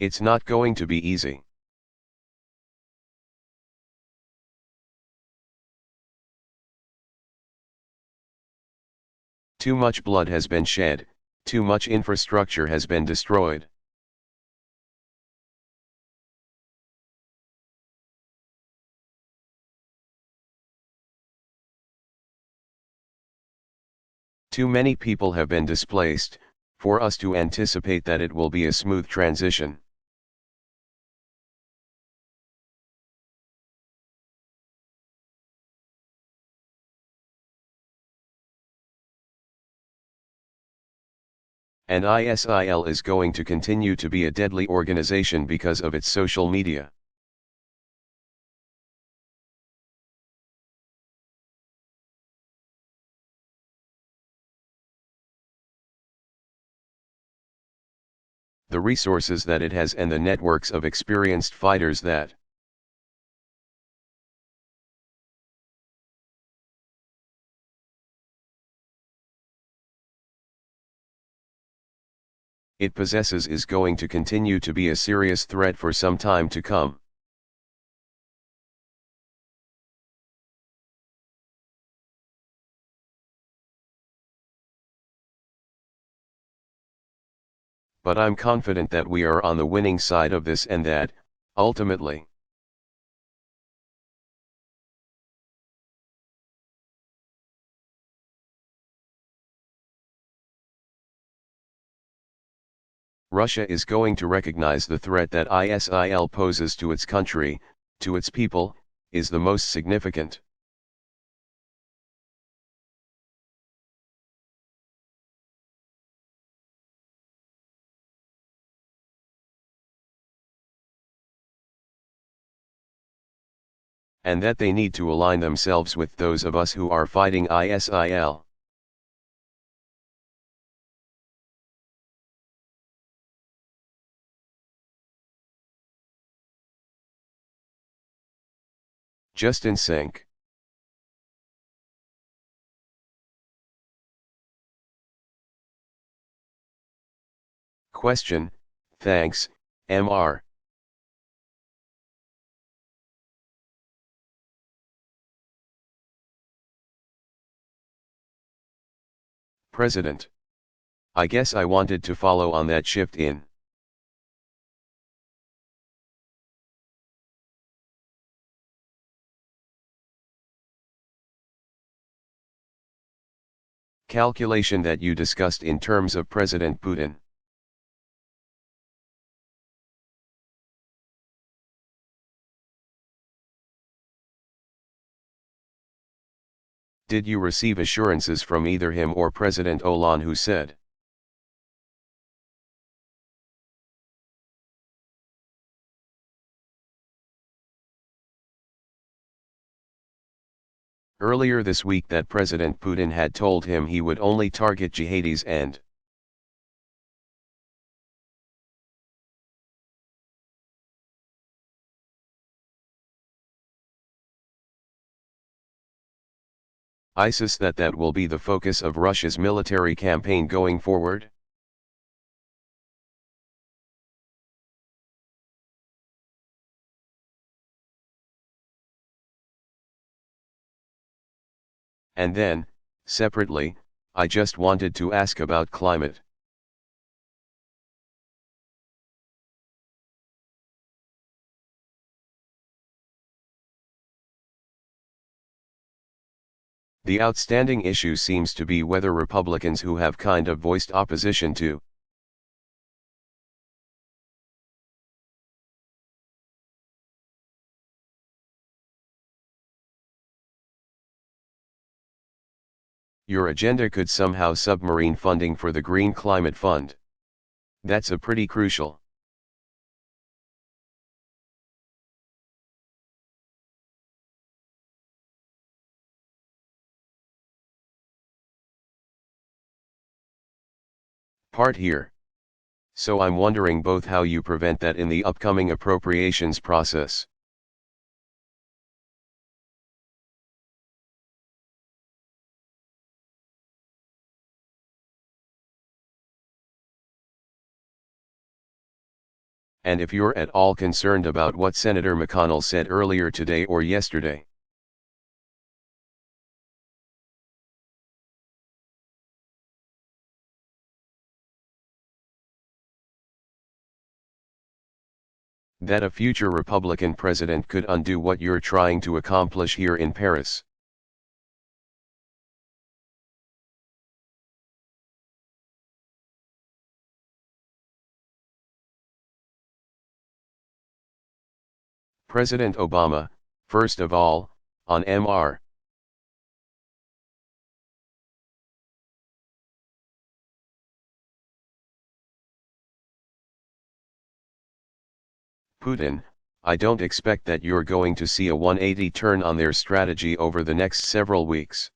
It's not going to be easy. Too much blood has been shed, too much infrastructure has been destroyed. Too many people have been displaced, for us to anticipate that it will be a smooth transition. And ISIL is going to continue to be a deadly organization because of its social media. The resources that it has and the networks of experienced fighters that it possesses is going to continue to be a serious threat for some time to come. But I'm confident that we are on the winning side of this and that, ultimately, Russia is going to recognize the threat that ISIL poses to its country, to its people, is the most significant. And that they need to align themselves with those of us who are fighting ISIL. Just in sync. Question, thanks, Mr. President. I guess I wanted to follow on that shift in. Calculation that you discussed in terms of President Putin. Did you receive assurances from either him or President Olan who said, earlier this week that President Putin had told him he would only target jihadis and ISIS, that will be the focus of Russia's military campaign going forward? And then, separately, I just wanted to ask about climate. The outstanding issue seems to be whether Republicans who have kind of voiced opposition to your agenda could somehow submarine funding for the Green Climate Fund. That's a pretty crucial. Part here. So I'm wondering both how you prevent that in the upcoming appropriations process. And if you're at all concerned about what Senator McConnell said earlier today or yesterday, that a future Republican president could undo what you're trying to accomplish here in Paris. President Obama, first of all, on Mr. Putin, I don't expect that you're going to see a 180 turn on their strategy over the next several weeks.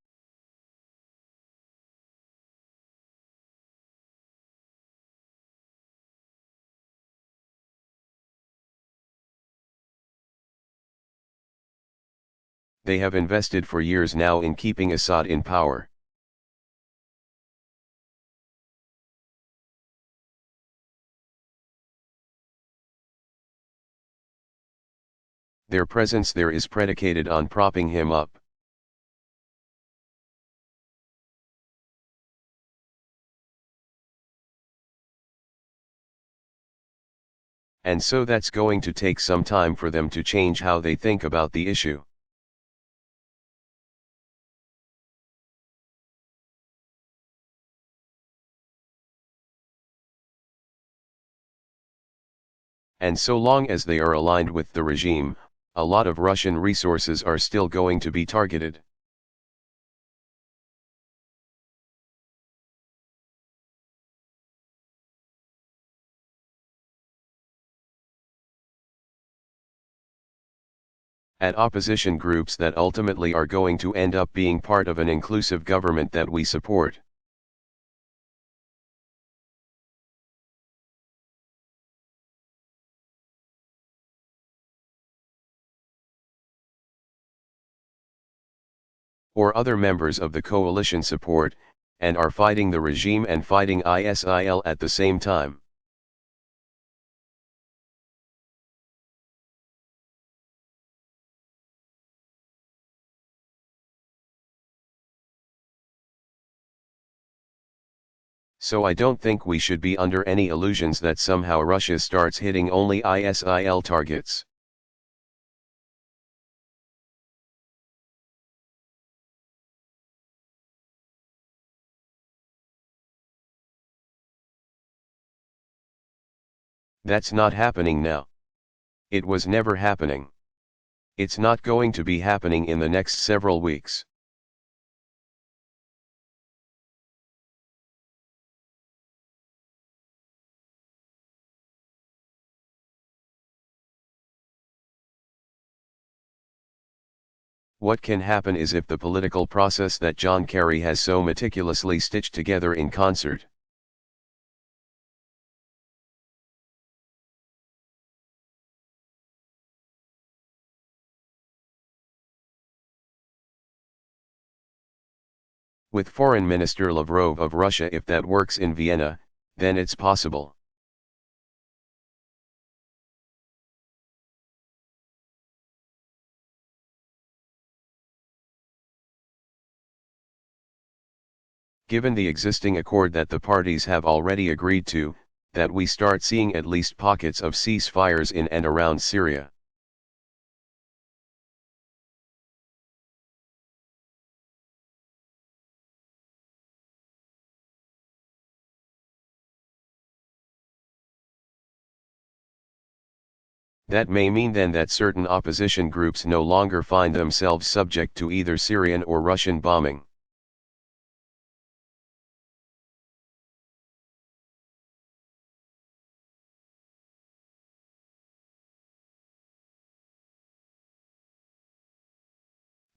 They have invested for years now in keeping Assad in power. Their presence there is predicated on propping him up. And so that's going to take some time for them to change how they think about the issue. And so long as they are aligned with the regime, a lot of Russian resources are still going to be targeted. At opposition groups that ultimately are going to end up being part of an inclusive government that we support. Or other members of the coalition support, and are fighting the regime and fighting ISIL at the same time. So I don't think we should be under any illusions that somehow Russia starts hitting only ISIL targets. That's not happening now. It was never happening. It's not going to be happening in the next several weeks. What can happen is if the political process that John Kerry has so meticulously stitched together in concert. With Foreign Minister Lavrov of Russia, if that works in Vienna, then it's possible. Given the existing accord that the parties have already agreed to, that we start seeing at least pockets of ceasefires in and around Syria. That may mean then that certain opposition groups no longer find themselves subject to either Syrian or Russian bombing.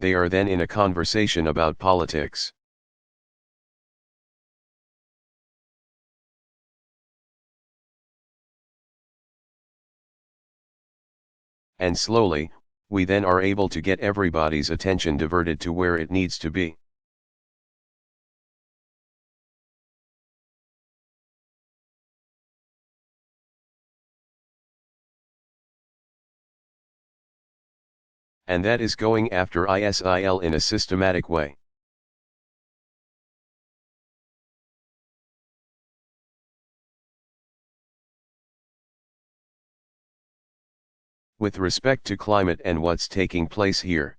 They are then in a conversation about politics. And slowly, we then are able to get everybody's attention diverted to where it needs to be. And that is going after ISIL in a systematic way. With respect to climate and what's taking place here.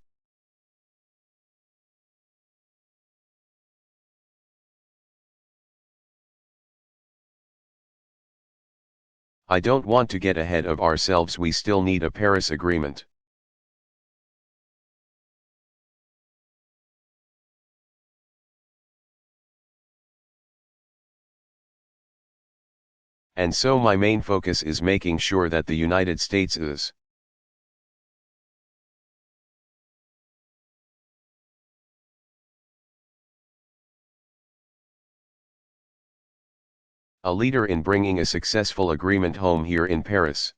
I don't want to get ahead of ourselves. We still need a Paris Agreement. And so my main focus is making sure that the United States is a leader in bringing a successful agreement home here in Paris.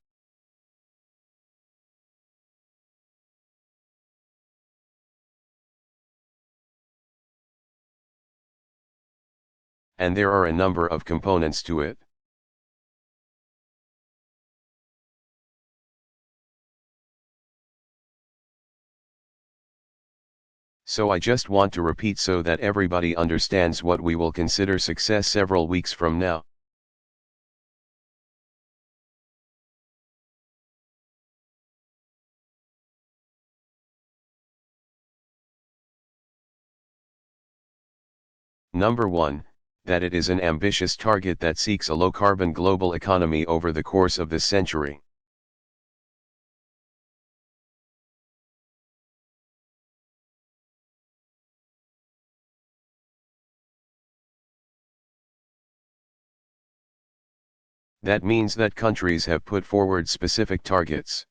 And there are a number of components to it. So I just want to repeat so that everybody understands what we will consider success several weeks from now. Number 1, that it is an ambitious target that seeks a low-carbon global economy over the course of this century. That means that countries have put forward specific targets.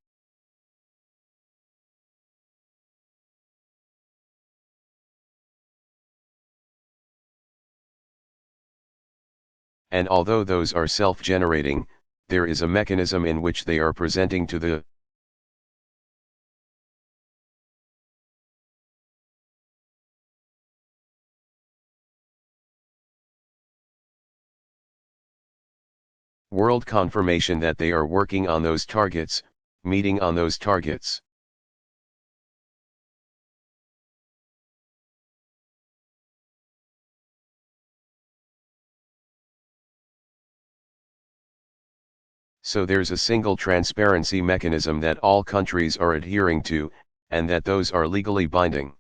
And although those are self-generating, there is a mechanism in which they are presenting to the world confirmation that they are working on those targets, meeting on those targets. So there's a single transparency mechanism that all countries are adhering to, and that those are legally binding.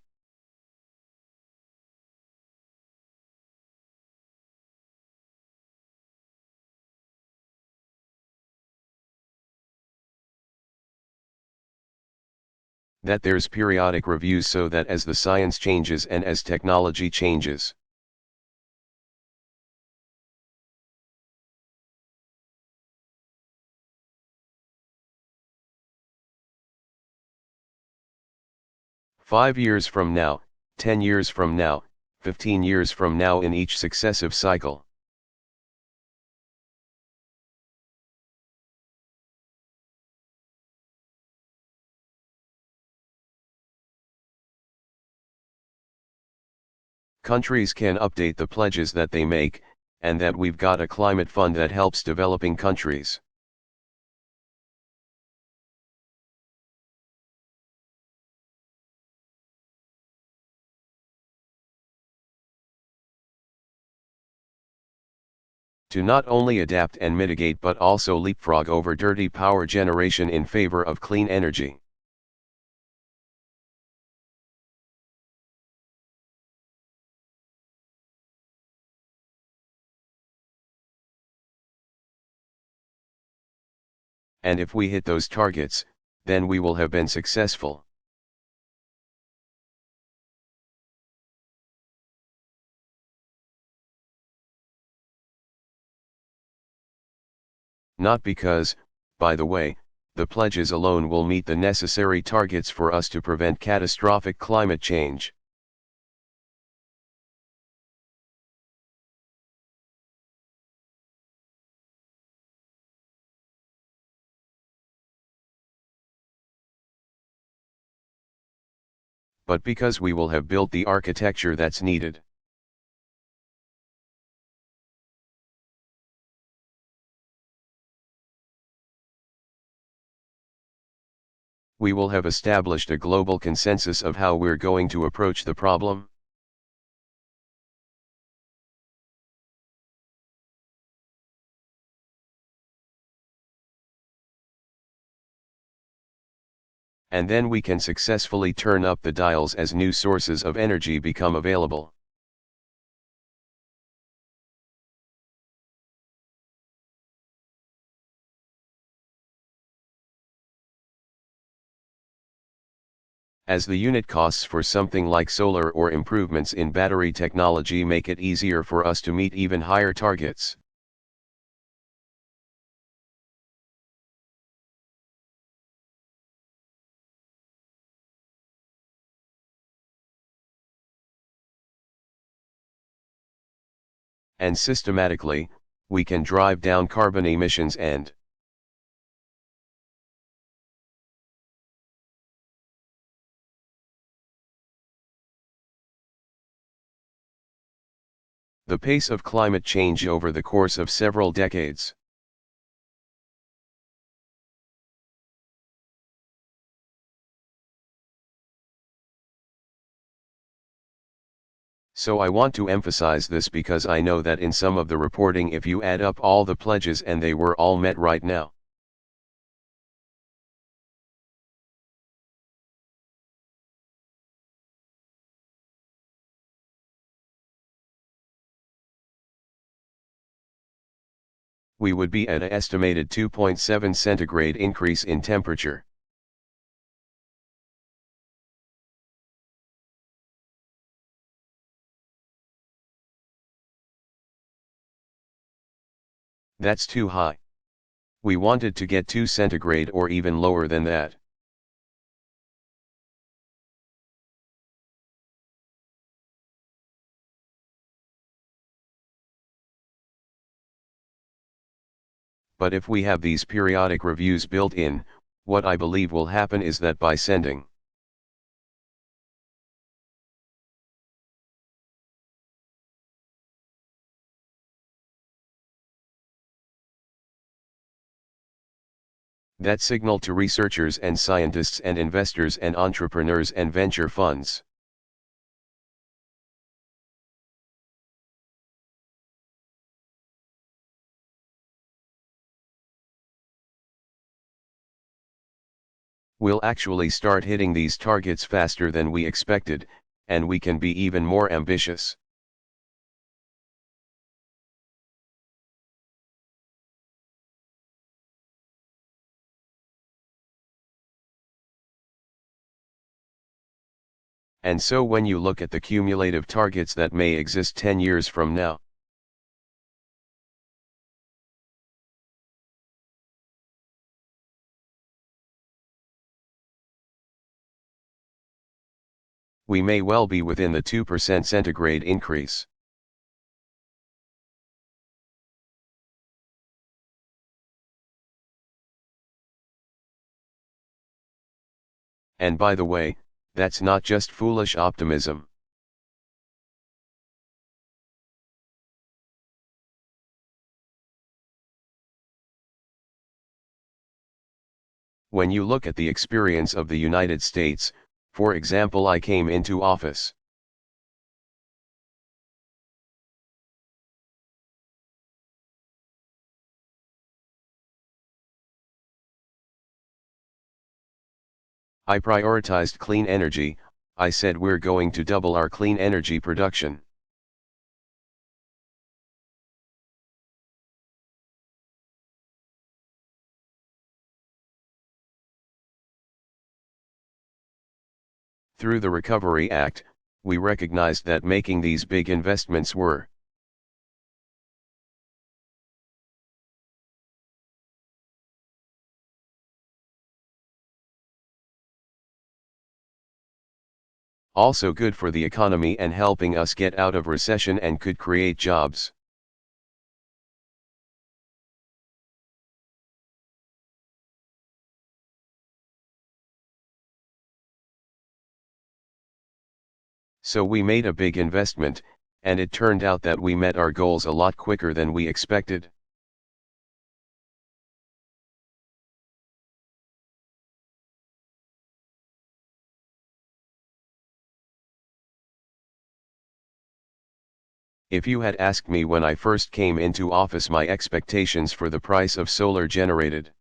That there's periodic reviews so that as the science changes and as technology changes, 5 years from now, 10 years from now, 15 years from now in each successive cycle. Countries can update the pledges that they make, and that we've got a climate fund that helps developing countries. To not only adapt and mitigate but also leapfrog over dirty power generation in favor of clean energy. And if we hit those targets, then we will have been successful. Not because, by the way, the pledges alone will meet the necessary targets for us to prevent catastrophic climate change. But because we will have built the architecture that's needed. we will have established a global consensus of how we're going to approach the problem. And then we can successfully turn up the dials as new sources of energy become available. As the unit costs for something like solar or improvements in battery technology make it easier for us to meet even higher targets. And systematically, we can drive down carbon emissions and the pace of climate change over the course of several decades. So I want to emphasize this because I know that in some of the reporting, if you add up all the pledges and they were all met right now, we would be at an estimated 2.7 centigrade increase in temperature. That's too high. We wanted to get 2 centigrade or even lower than that. But if we have these periodic reviews built in, what I believe will happen is that by sending that signal to researchers and scientists and investors and entrepreneurs and venture funds, we'll actually start hitting these targets faster than we expected, and we can be even more ambitious. And so when you look at the cumulative targets that may exist 10 years from now, we may well be within the 2% centigrade increase. And by the way, that's not just foolish optimism. When you look at the experience of the United States, for example, I came into office I prioritized clean energy. I said we're going to double our clean energy production. Through the Recovery Act, we recognized that making these big investments were also good for the economy and helping us get out of recession and could create jobs. So we made a big investment, and it turned out that we met our goals a lot quicker than we expected. If you had asked me when I first came into office my expectations for the price of solar generated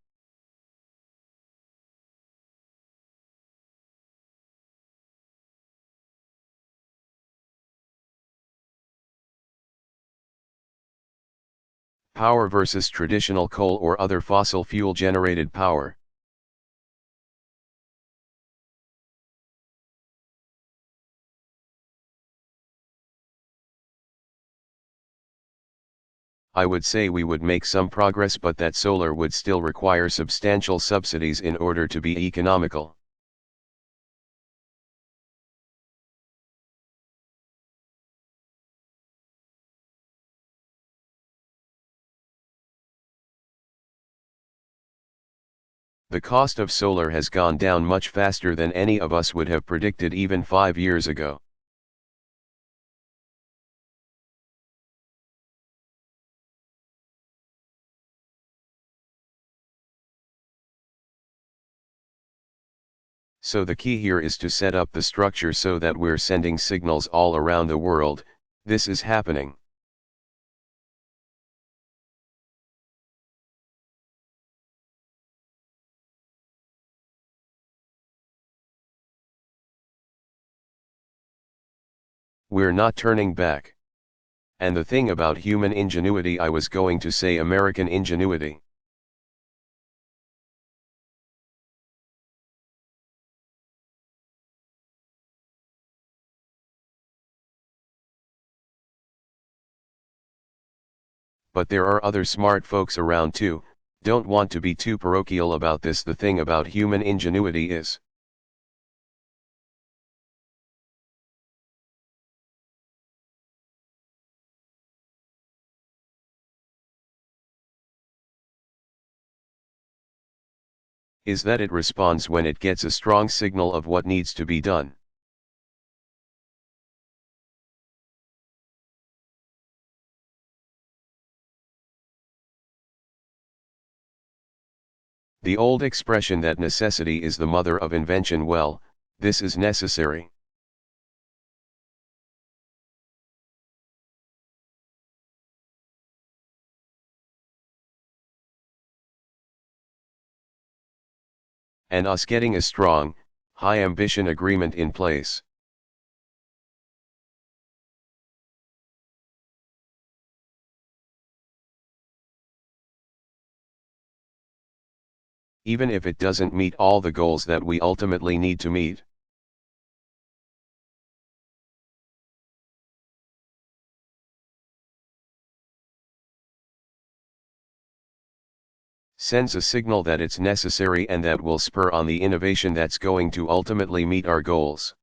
power versus traditional coal or other fossil fuel generated power, I would say we would make some progress, but that solar would still require substantial subsidies in order to be economical. The cost of solar has gone down much faster than any of us would have predicted even 5 years ago. So the key here is to set up the structure so that we're sending signals all around the world, this is happening. We're not turning back. And the thing about human ingenuity, I was going to say American ingenuity. But there are other smart folks around too, don't want to be too parochial about this. The thing about human ingenuity is, that it responds when it gets a strong signal of what needs to be done. The old expression that necessity is the mother of invention, well, this is necessary. And us getting a strong, high ambition agreement in place. Even if it doesn't meet all the goals that we ultimately need to meet. Sends a signal that it's necessary and that will spur on the innovation that's going to ultimately meet our goals.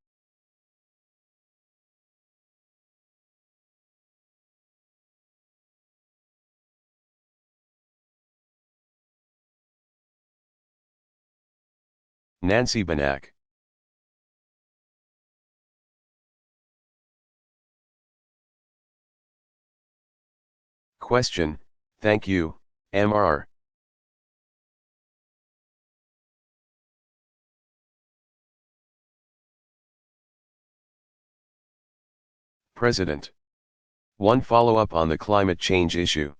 Nancy Banak. Question, thank you, Mr. President. One follow-up on the climate change issue.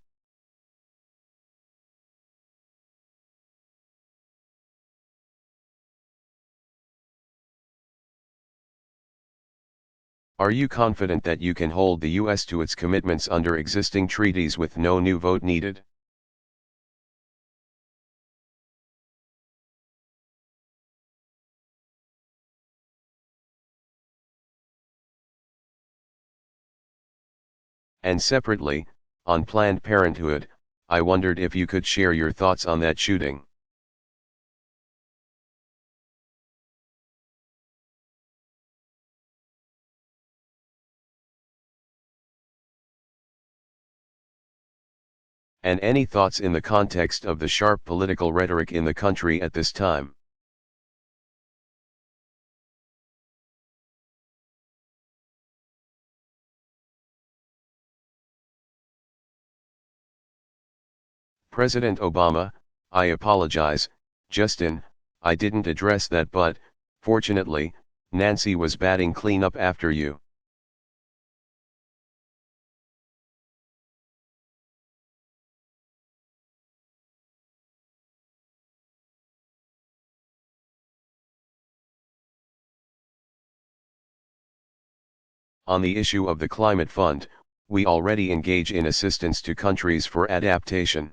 Are you confident that you can hold the US to its commitments under existing treaties with no new vote needed? And separately, on Planned Parenthood, I wondered if you could share your thoughts on that shooting. And any thoughts in the context of the sharp political rhetoric in the country at this time? President Obama, I apologize, Justin, I didn't address that, but, fortunately, Nancy was batting cleanup after you. On the issue of the climate fund, we already engage in assistance to countries for adaptation.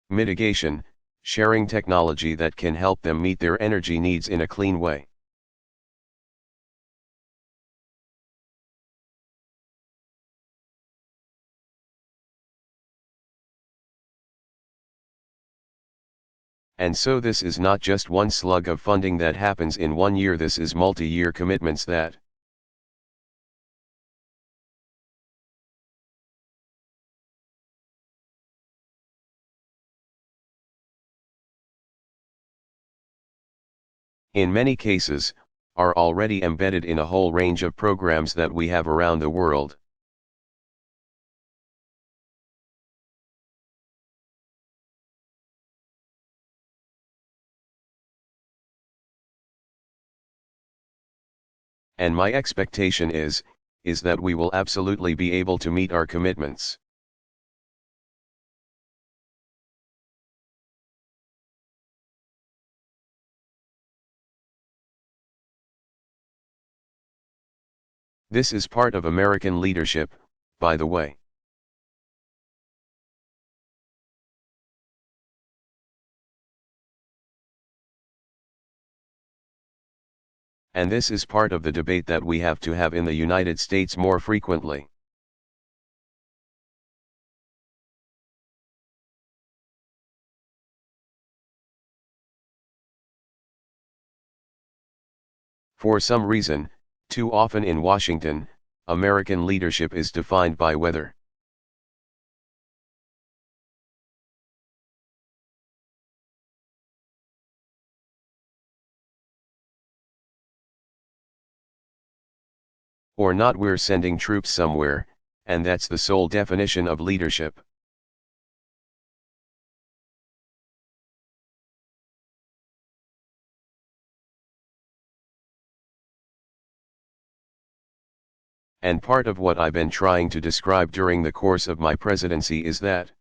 Mitigation, sharing technology that can help them meet their energy needs in a clean way. And so this is not just one slug of funding that happens in 1 year, this is multi-year commitments that in many cases, are already embedded in a whole range of programs that we have around the world. And my expectation is that we will absolutely be able to meet our commitments. This is part of American leadership, by the way. And this is part of the debate that we have to have in the United States more frequently. For some reason, too often in Washington, American leadership is defined by weather. Or not, we're sending troops somewhere, and that's the sole definition of leadership. And part of what I've been trying to describe during the course of my presidency is that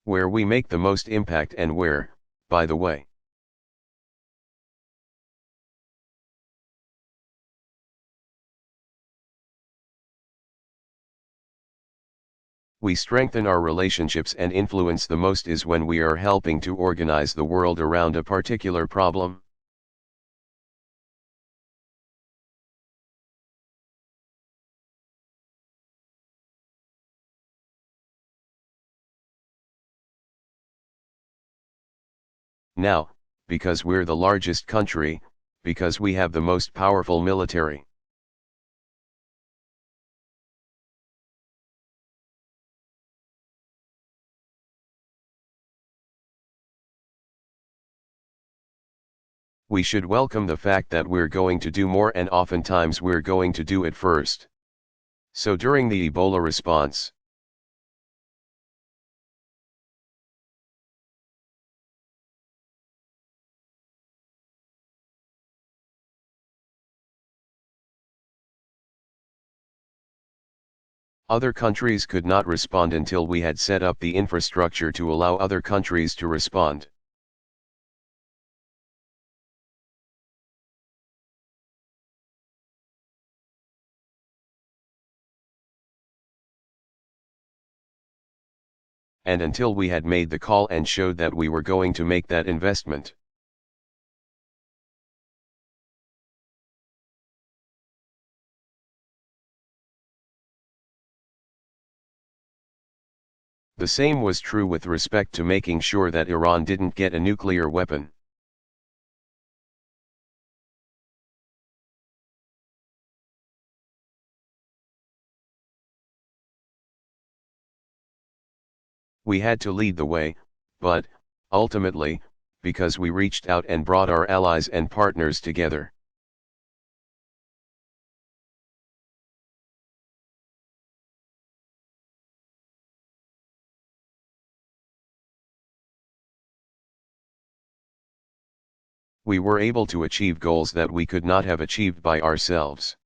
where we make the most impact, and where, by the way, we strengthen our relationships and influence the most is when we are helping to organize the world around a particular problem. Now, because we're the largest country, because we have the most powerful military, we should welcome the fact that we're going to do more, and oftentimes we're going to do it first. So during the Ebola response, other countries could not respond until we had set up the infrastructure to allow other countries to respond. And until we had made the call and showed that we were going to make that investment. The same was true with respect to making sure that Iran didn't get a nuclear weapon. We had to lead the way, but, ultimately, because we reached out and brought our allies and partners together. we were able to achieve goals that we could not have achieved by ourselves.